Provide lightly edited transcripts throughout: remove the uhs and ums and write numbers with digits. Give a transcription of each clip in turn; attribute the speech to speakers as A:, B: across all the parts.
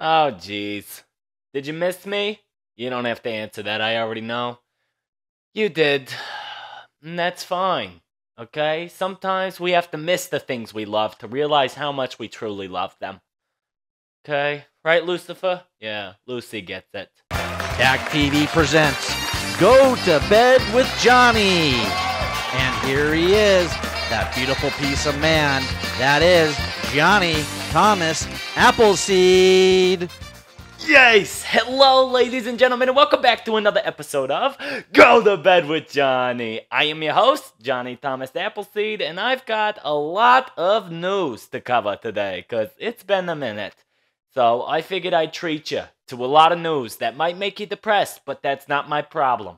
A: Oh, jeez. Did you miss me? You don't have to answer that, I already know. You did. And that's fine. Okay? Sometimes we have to miss the things we love to realize how much we truly love them. Okay? Right, Lucifer? Yeah, Lucy gets it.
B: Dak TV presents Go to Bed with Johnny. And here he is, that beautiful piece of man. That is Johnny Thomas Appleseed.
A: Yes! Hello, ladies and gentlemen, and welcome back to another episode of Go to Bed with Johnny. I am your host, Johnny Thomas Appleseed, and I've got a lot of news to cover today, because it's been a minute. So I figured I'd treat you to a lot of news that might make you depressed, but that's not my problem.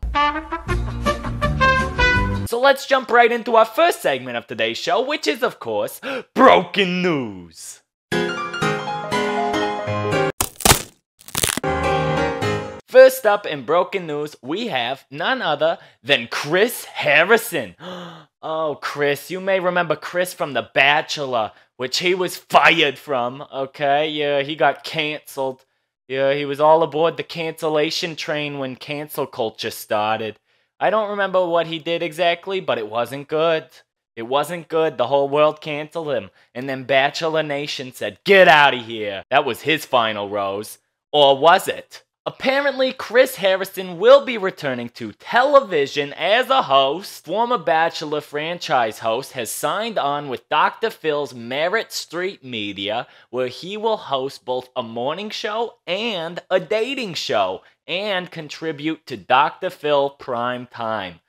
A: So let's jump right into our first segment of today's show, which is, of course, Broken News. First up in Broken News, we have none other than Chris Harrison. Oh, Chris, you may remember Chris from The Bachelor, which he was fired from, okay? Yeah, he got canceled. Yeah, he was all aboard the cancellation train when cancel culture started. I don't remember what he did exactly, but it wasn't good. It wasn't good. The whole world canceled him. And then Bachelor Nation said, "Get out of here." That was his final rose. Or was it? Apparently, Chris Harrison will be returning to television as a host. Former Bachelor franchise host has signed on with Dr. Phil's Merit Street Media, where he will host both a morning show and a dating show, and contribute to Dr. Phil Prime Time.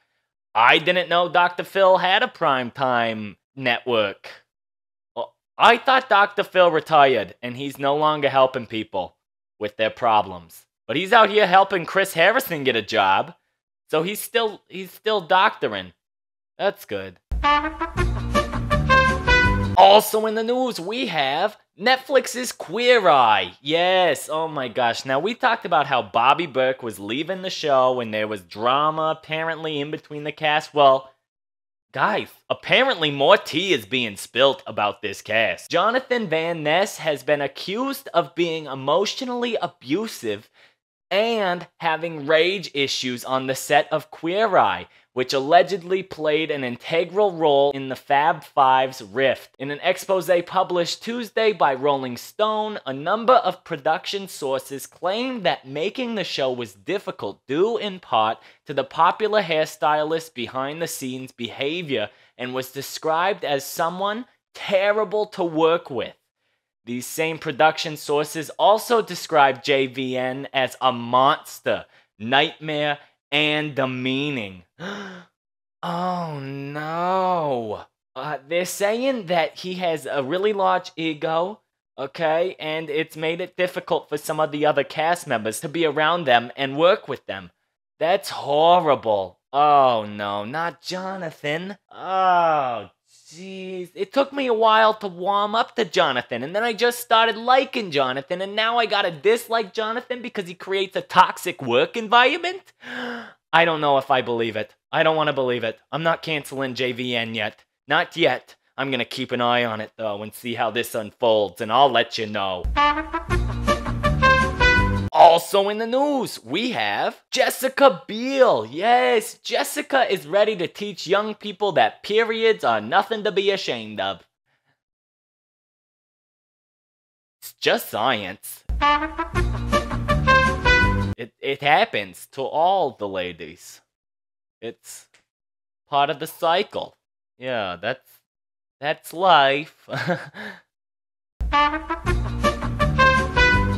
A: I didn't know Dr. Phil had a Prime Time network. I thought Dr. Phil retired, and he's no longer helping people with their problems. But he's out here helping Chris Harrison get a job. So he's still doctoring. That's good. Also in the news, we have Netflix's Queer Eye. Yes, oh my gosh. Now, we talked about how Bobby Burke was leaving the show and there was drama apparently in between the cast. Well, guys, apparently more tea is being spilt about this cast. Jonathan Van Ness has been accused of being emotionally abusive and having rage issues on the set of Queer Eye, which allegedly played an integral role in the Fab Five's rift. In an expose published Tuesday by Rolling Stone, a number of production sources claimed that making the show was difficult due in part to the popular hairstylist's behind-the-scenes behavior and was described as someone terrible to work with. These same production sources also describe JVN as a monster, nightmare, and demeaning. Oh no. They're saying that he has a really large ego, okay? And it's made it difficult for some of the other cast members to be around them and work with them. That's horrible. Oh no, not Jonathan. Oh, jeez, it took me a while to warm up to Jonathan, and then I just started liking Jonathan, and now I gotta dislike Jonathan because he creates a toxic work environment? I don't know if I believe it. I don't want to believe it. I'm not canceling JVN yet. Not yet. I'm gonna keep an eye on it, though, and see how this unfolds, and I'll let you know. Also in the news, we have Jessica Biel. Yes, Jessica is ready to teach young people that periods are nothing to be ashamed of. It's just science. It happens to all the ladies. It's part of the cycle. Yeah, that's life.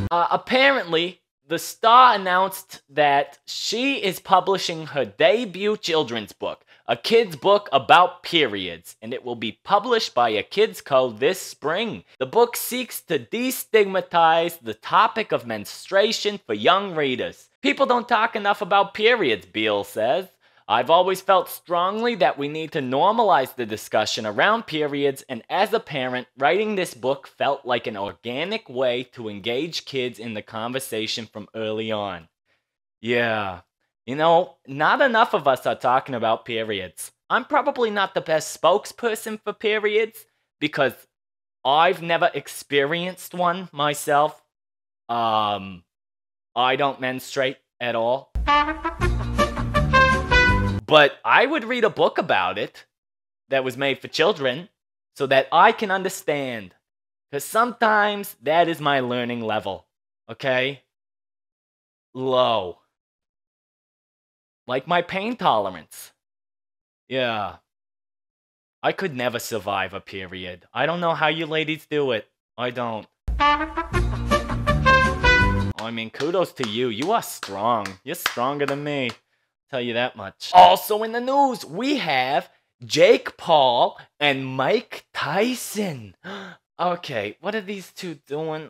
A: Apparently, the star announced that she is publishing her debut children's book, a kid's book about periods, and it will be published by a kids' co this spring. The book seeks to destigmatize the topic of menstruation for young readers. People don't talk enough about periods, Biel says. I've always felt strongly that we need to normalize the discussion around periods, and as a parent, writing this book felt like an organic way to engage kids in the conversation from early on. Yeah, you know, not enough of us are talking about periods. I'm probably not the best spokesperson for periods, because I've never experienced one myself. I don't menstruate at all. But I would read a book about it that was made for children so that I can understand. Because sometimes that is my learning level. Okay? Low. Like my pain tolerance. Yeah. I could never survive a period. I don't know how you ladies do it. I don't. I mean, kudos to you. You are strong. You're stronger than me. Tell you that much. Also in the news, we have Jake Paul and Mike Tyson. Okay, what are these two doing?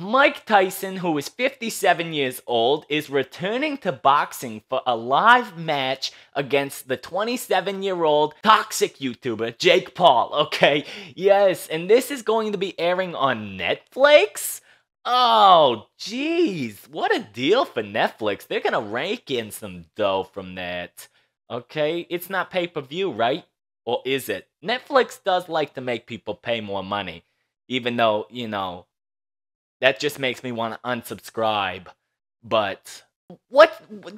A: Mike Tyson, who is 57 years old, is returning to boxing for a live match against the 27-year-old toxic YouTuber, Jake Paul, okay? Yes, and this is going to be airing on Netflix? Oh, jeez, what a deal for Netflix. They're gonna rake in some dough from that. Okay, it's not pay-per-view, right? Or is it? Netflix does like to make people pay more money. Even though, you know, that just makes me want to unsubscribe. But,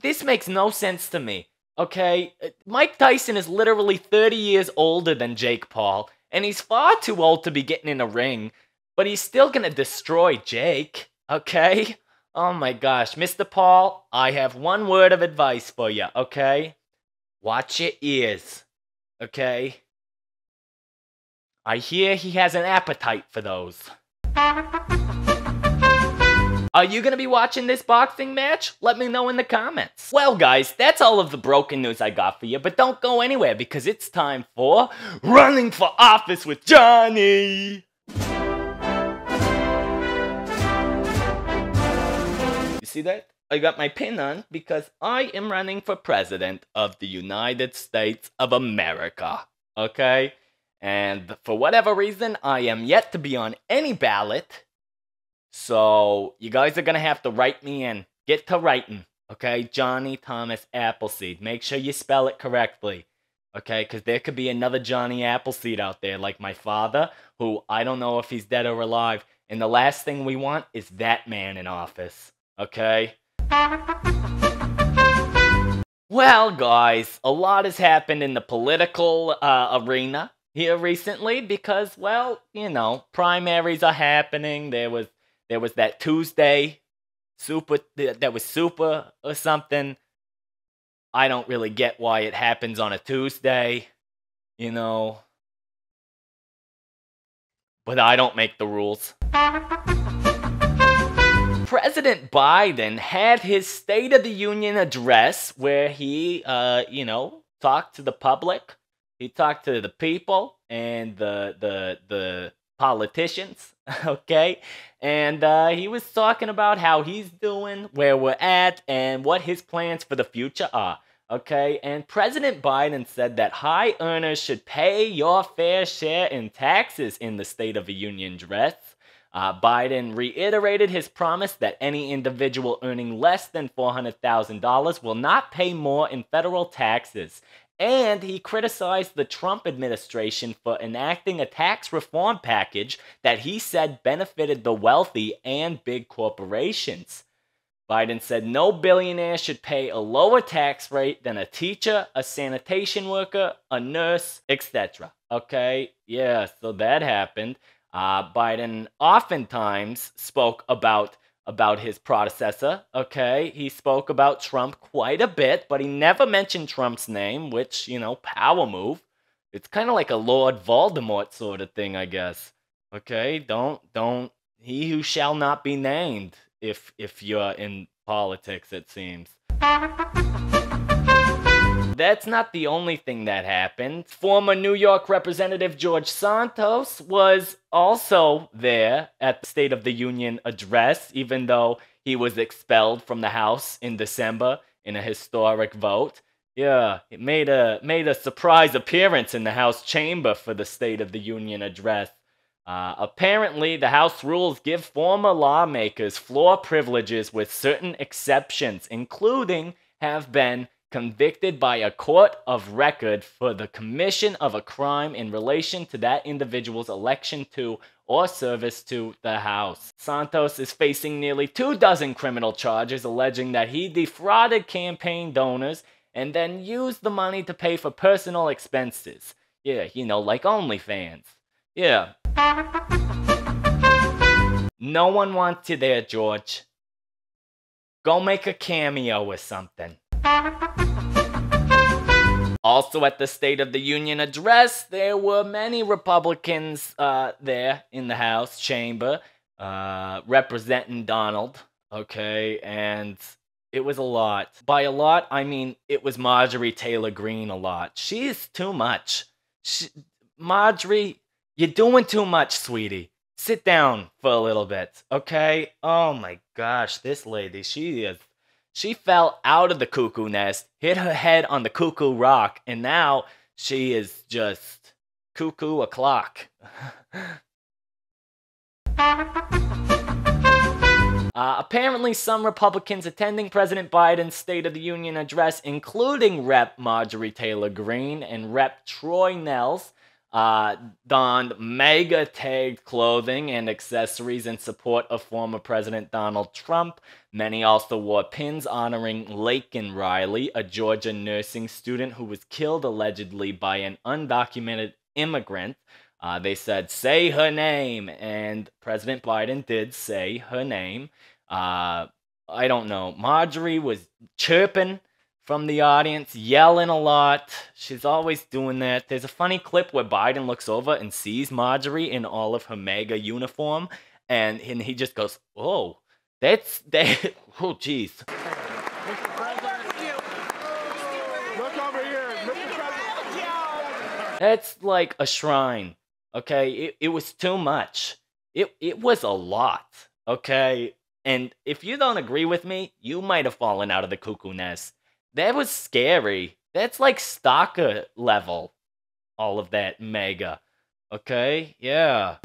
A: this makes no sense to me. Okay, Mike Tyson is literally 30 years older than Jake Paul. And he's far too old to be getting in a ring. But he's still gonna destroy Jake, okay? Oh my gosh, Mr. Paul, I have one word of advice for you, okay? Watch your ears, okay? I hear he has an appetite for those. Are you gonna be watching this boxing match? Let me know in the comments. Well guys, that's all of the broken news I got for you, but don't go anywhere because it's time for Running for Office with Johnny! See that? I got my pin on because I am running for president of the United States of America. Okay? And for whatever reason, I am yet to be on any ballot. So, you guys are gonna have to write me in. Get to writing. Okay? Johnny Thomas Appleseed. Make sure you spell it correctly. Okay? Because there could be another Johnny Appleseed out there, like my father, who I don't know if he's dead or alive. And the last thing we want is that man in office. Okay? Well, guys, a lot has happened in the political arena here recently because, well, you know, primaries are happening. There was that Tuesday that was super or something. I don't really get why it happens on a Tuesday, you know. But I don't make the rules. President Biden had his State of the Union address where he, you know, talked to the public. He talked to the people and the politicians, okay? And he was talking about how he's doing, where we're at, and what his plans for the future are, okay? And President Biden said that high earners should pay your fair share in taxes in the State of the Union address. Biden reiterated his promise that any individual earning less than $400,000 will not pay more in federal taxes. And he criticized the Trump administration for enacting a tax reform package that he said benefited the wealthy and big corporations. Biden said no billionaire should pay a lower tax rate than a teacher, a sanitation worker, a nurse, etc. Okay, yeah, so that happened. Biden oftentimes spoke about his predecessor, okay? He spoke about Trump quite a bit, but he never mentioned Trump's name, which, you know, power move. It's kind of like a Lord Voldemort sort of thing, I guess. Okay? Don't, he who shall not be named if you're in politics, it seems. That's not the only thing that happened. Former New York Representative George Santos was also there at the State of the Union address, even though he was expelled from the House in December in a historic vote. Yeah, it made a surprise appearance in the House chamber for the State of the Union address. Apparently, the House rules give former lawmakers floor privileges with certain exceptions, including have been convicted by a court of record for the commission of a crime in relation to that individual's election to or service to the House. Santos is facing nearly 24 criminal charges alleging that he defrauded campaign donors and then used the money to pay for personal expenses. Yeah, you know, like OnlyFans. Yeah. No one wants you there, George. Go make a cameo or something. Also at the State of the Union address, there were many Republicans there in the House chamber representing Donald, okay, and it was a lot. By a lot, I mean it was Marjorie Taylor Greene a lot. She is too much. Marjorie, you're doing too much, sweetie. Sit down for a little bit, okay? Oh my gosh, this lady, she fell out of the cuckoo nest, hit her head on the cuckoo rock, and now she is just cuckoo o'clock. Apparently, some Republicans attending President Biden's State of the Union address, including Rep. Marjorie Taylor Greene and Rep. Troy Nehls, donned MAGA-tagged clothing and accessories in support of former President Donald Trump. Many also wore pins honoring Laken Riley, a Georgia nursing student who was killed allegedly by an undocumented immigrant. They said, "Say her name," and President Biden did say her name. I don't know. Marjorie was chirping from the audience, yelling a lot. She's always doing that. There's a funny clip where Biden looks over and sees Marjorie in all of her MAGA uniform, and he just goes, "Oh, that's that. Oh, jeez."
C: Look over here, Mr. President.
A: That's like a shrine. Okay, it was too much. It was a lot. Okay, and if you don't agree with me, you might have fallen out of the cuckoo nest. That was scary. That's like stalker level. All of that mega. Okay? Yeah.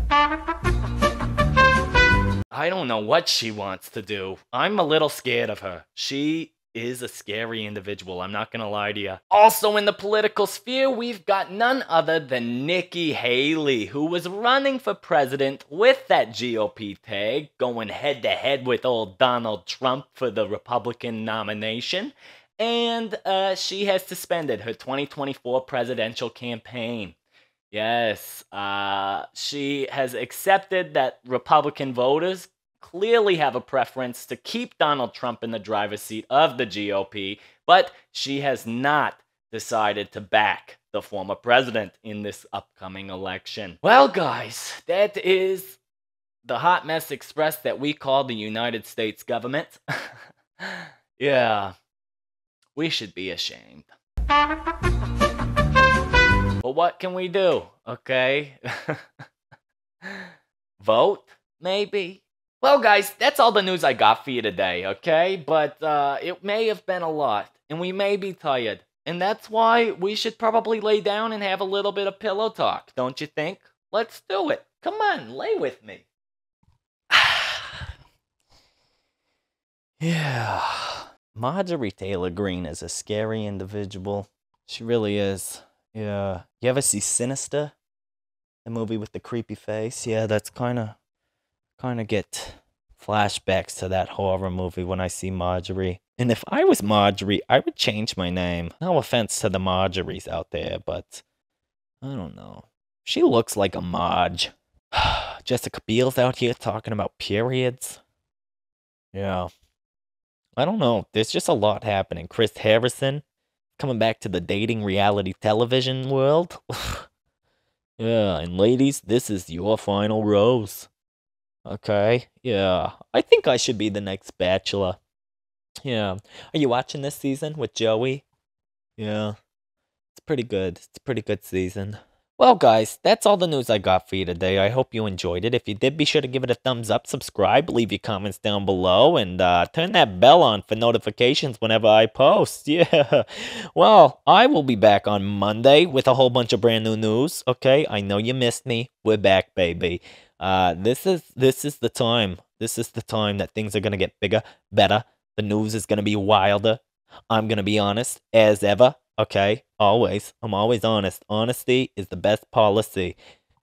A: I don't know what she wants to do. I'm a little scared of her. She is a scary individual, I'm not gonna lie to you. Also in the political sphere, we've got none other than Nikki Haley, who was running for president with that GOP tag, going head to head with old Donald Trump for the Republican nomination. And she has suspended her 2024 presidential campaign. Yes, she has accepted that Republican voters clearly have a preference to keep Donald Trump in the driver's seat of the GOP, but she has not decided to back the former president in this upcoming election. Well, guys, that is the hot mess express that we call the United States government. Yeah. We should be ashamed. But what can we do, okay? Vote, maybe? Well, guys, that's all the news I got for you today, okay? But it may have been a lot, and we may be tired. And that's why we should probably lay down and have a little bit of pillow talk, don't you think? Let's do it. Come on, lay with me. Yeah. Marjorie Taylor Greene is a scary individual. She really is. Yeah. You ever see Sinister? The movie with the creepy face? Yeah, that's kind of get flashbacks to that horror movie when I see Marjorie. And if I was Marjorie, I would change my name. No offense to the Marjories out there, but I don't know. She looks like a Marge. Jessica Biel's out here talking about periods. Yeah. I don't know. There's just a lot happening. Chris Harrison coming back to the dating reality television world. Yeah, and ladies, this is your final rose. Okay, yeah. I think I should be the next Bachelor. Yeah. Are you watching this season with Joey? Yeah. It's pretty good. It's a pretty good season. Well, guys, that's all the news I got for you today. I hope you enjoyed it. If you did, be sure to give it a thumbs up, subscribe, leave your comments down below, and turn that bell on for notifications whenever I post. Yeah. Well, I will be back on Monday with a whole bunch of brand new news. Okay, I know you missed me. We're back, baby. This is the time. This is the time that things are gonna get bigger, better. The news is gonna be wilder. I'm gonna be honest as ever. Okay, always. I'm always honest. Honesty is the best policy.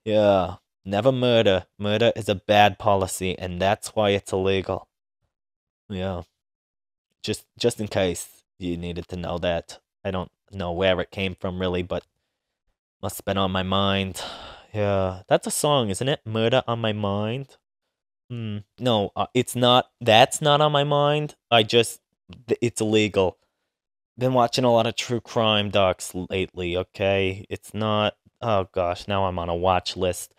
A: Yeah. Never murder. Murder is a bad policy, and that's why it's illegal. Yeah. Just in case you needed to know that. I don't know where it came from, really, but must have been on my mind. Yeah, that's a song, isn't it? Murder on my mind. No, it's not. That's not on my mind. It's illegal. Been watching a lot of true crime docs lately, okay? It's not. Oh gosh, now I'm on a watch list.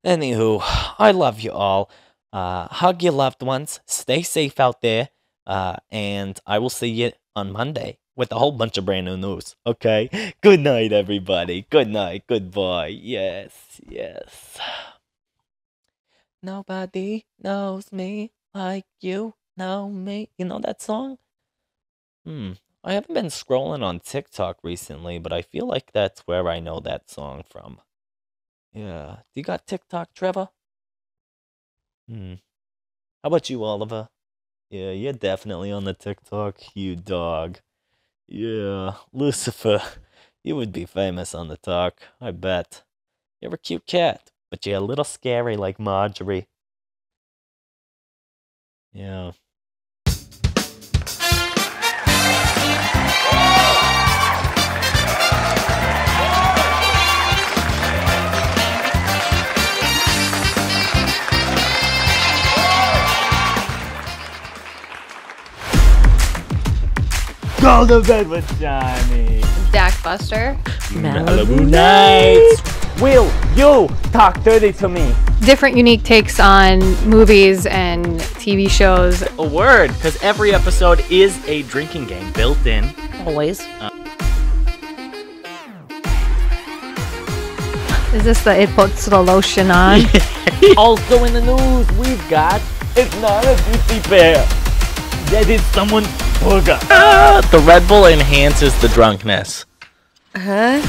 A: Anywho, I love you all. Hug your loved ones. Stay safe out there. And I will see you on Monday with a whole bunch of brand new news. Okay? Good night, everybody. Good night. Goodbye. Yes, yes. Nobody knows me like you know me. You know that song? I haven't been scrolling on TikTok recently, but I feel like that's where I know that song from. Yeah. Do you got TikTok, Trevor? How about you, Oliver? Yeah, you're definitely on the TikTok, you dog. Yeah, Lucifer, you would be famous on the talk, I bet. You're a cute cat, but you're a little scary like Marjorie. Yeah. Go to bed with Johnny.
D: Dak Buster.
A: Malibu Nights. Will you talk dirty to me?
D: Different unique takes on movies and TV shows.
A: A word, because every episode is a drinking game built in.
D: Always. Is this the it puts the lotion on?
A: Also in the news, we've got it's not a Gucci bear. That is someone's booger. The Red Bull enhances the drunkenness.
D: Huh?